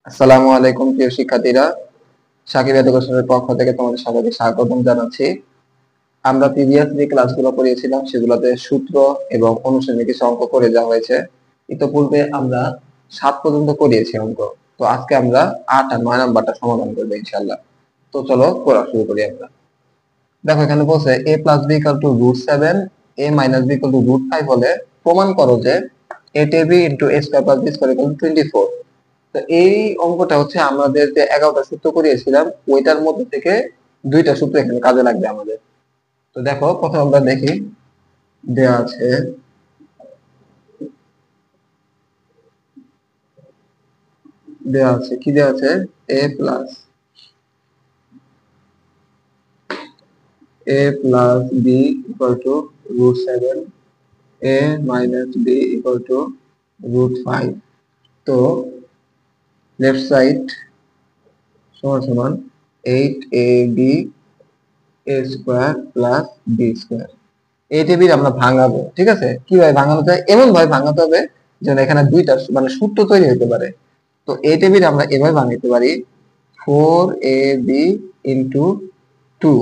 আসসালামু আলাইকুম প্রিয় শিক্ষার্থীরা, সাকিব এডুকেশনের পক্ষ থেকে তোমাদের সবাইকে স্বাগতম জানাচ্ছি। আমরা প্রিভিয়াস যে ক্লাসগুলো করিয়েছিলাম সেগুলোতে সূত্র এবং অনুশীলনী কিছু অঙ্ক করে দেওয়া হয়েছে। ইতোপূর্বে আমরা 7 পর্যন্ত করিয়েছি অঙ্ক। তো আজকে আমরা 8 আর 9 নাম্বারটা সমাধান করবো ইনশাআল্লাহ। তো চলো পড়া শুরু করি আমরা। দেখো এখানে বলছে a plus b equal to √7, a minus b equal to √5 হলে প্রমাণ করো যে a into a square plus b square equal to 24। তো এই অঙ্কটা হচ্ছে আমাদের যে 11টা সূত্র করিয়েছিলাম ওইটার মধ্যে থেকে দুইটা সূত্র এখানে কাজে লাগবে আমাদের। তো দেখো প্রথমে আমরা দেখি, দেয়া আছে কি দেয়া আছে, a plus b equal to √7, a minus b equal to √5। তো লেফট সাইড সমান সমান 8ab a square plus b square. এই টেবিল আমরা ভাঙাবো, ঠিক আছে? কিভাবে ভাঙানো যায়? এমন ভাবে ভাঙাতে হবে যেন এখানে দুইটা মানে সূত্র তৈরি হতে পারে। তো এই টেবিল আমরা এভাবে ভাঙাতে পারি 4ab into 2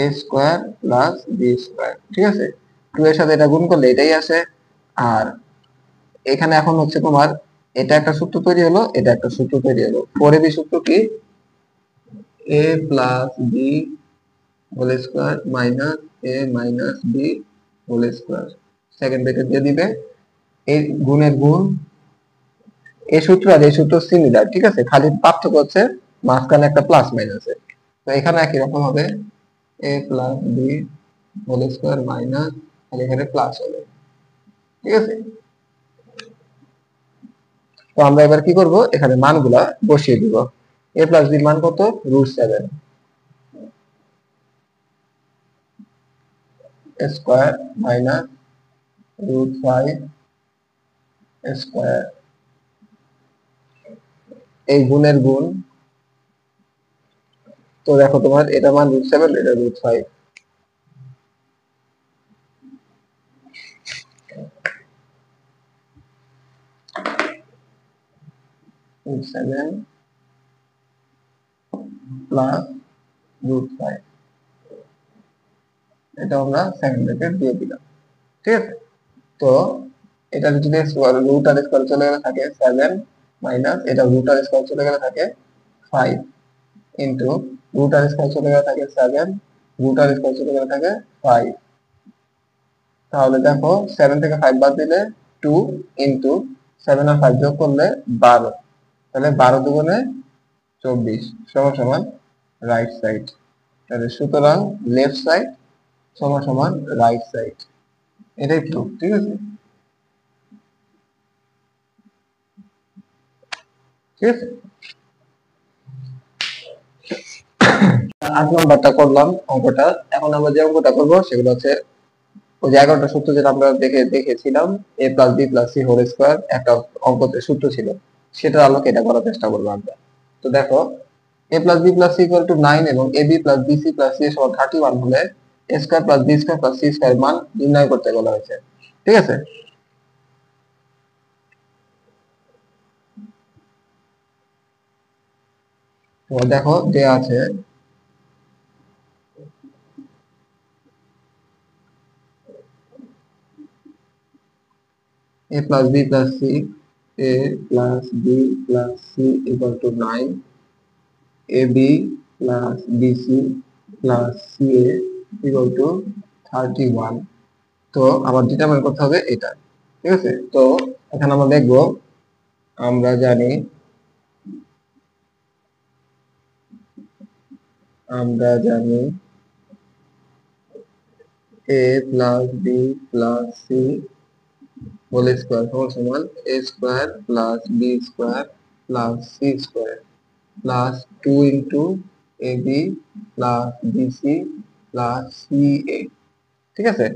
a square plus b square, ঠিক আছে? 2 এর সাথে এটা গুণ করলে এটাই আসে। আর এখানে এখন হচ্ছে তোমার এটা একটা সূত্র তৈরি হলো, এটা একটা সূত্র তৈরি হলো। 4ab সূত্র কি? a plus b whole square minus a minus b whole square. Second bracket দিয়ে দিবে, এই গুণের গুণ, এই সূত্র আর এই সূত্র সিমিলার, ঠিক আছে? খালি পার্থক্য হচ্ছে মাঝখানে একটা প্লাস মাইনাস। তো এখানে একই রকম হবে a plus b whole square minus, আর এখানে প্লাস হবে, ঠিক আছে? তো আমরা এবার কি করব, এখানে মানগুলা বসিয়ে দিব। a প্লাস b মান কত? √7 স্কয়ার মাইনাস √5 স্কয়ার, এই গুণের গুণ। তো দেখো তোমার এটা মান √7, এটা √5। 7 প্লাস √5, এটা আমরা সেকেন্ড ব্র্যাকেট দিয়ে দিলাম, ঠিক আছে? তো এটা যদি রুট আর স্কয়ার চলে গেলে থাকে 7 মাইনাস এটা রুট আর স্কয়ার চলে গেলে থাকে 5 ইনটু রুট আর স্কয়ার চলে গেলে থাকে 7, রুট আর স্কয়ার চলে গেলে থাকে 5। তাহলে দেখো 7 থেকে 5 বাদ দিলে 2 ইনটু 7 আর 5 যোগ করলে 12, তাহলে 12 দুগুণে 24 সমান সমান রাইট সাইড। তাহলে সুতরাং লেফট সাইড সমান সমান রাইট সাইড, এটাই প্রুফ, ঠিক আছে? ঠিক আছে, 8 নাম্বারটা করলাম অঙ্কটা। এখন আমরা যে অঙ্কটা করব সেগুলো হচ্ছে ওই যে 11টা সূত্র যেটা আমরা দেখেছিলাম, a plus b plus c whole square একটা অঙ্কতে সূত্র ছিল, সেটার আলোকে এটা করার চেষ্টা করবো আমরা। তো দেখো a plus b plus c equal to 9 এবং ab plus bc plus c সমান 31 হলে a square plus b square plus c square মান নির্ণয় করতে বলা হয়েছে, ঠিক আছে? তো দেখো দেয়া আছে a plus b plus c, a plus b plus c equal to 9, ab plus bc plus ca equal to 31। তো আবার ডিটারমাইন করতে হবে এটা, ঠিক আছে? তো এখানে আমরা দেখবো, আমরা জানি a plus b plus c whole square সমান a square plus b square plus c square plus 2 into ab plus bc plus ca, ঠিক আছে?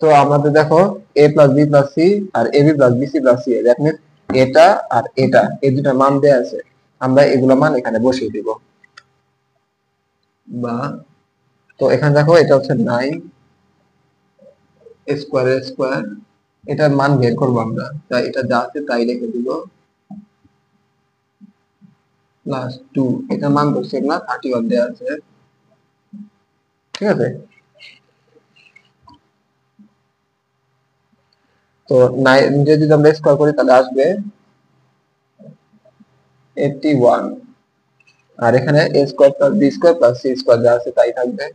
তো আমাদের দেখো a plus b plus c আর ab plus bc plus ca, that means এটা আর এটা এই দুটো মান দেয়া আছে, আমরা এগুলো মান এখানে বসিয়ে দিব। বা তো এখানে দেখো এটা হচ্ছে 9 স্কয়ার স্কয়ার, এটার মান বের করবো আমরা, তাই এটা যা আছে তাই রেখে দিব। প্লাস 2, এটার মান বলছি না 31 দেওয়া আছে, ঠিক আছে। তো 9 যদি আমরা স্কয়ার করি তাহলে আসবে 81, আর এখানে a square plus b square plus c square যা আছে তাই থাকবে,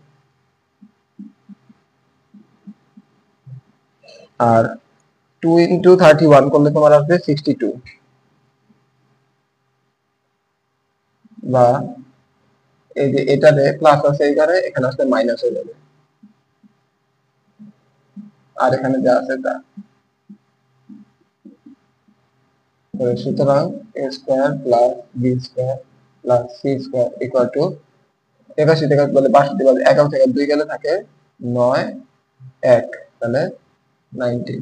আর 2 ইন্টু 31 করলে তোমার আসবে 62, বা এই যে এটাতে প্লাস আছে এখানে, এখানে আসলে মাইনাস হয়ে যাবে, আর এখানে যা আছে তা। তো সুতরাং a square plus b square plus c square equal to 81 থেকে বলে 62 বলে 11 থেকে 2 গেলে থাকে 9 1, তাহলে 90,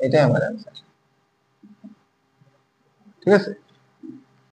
এটাই আমার অ্যান্সার, ঠিক আছে।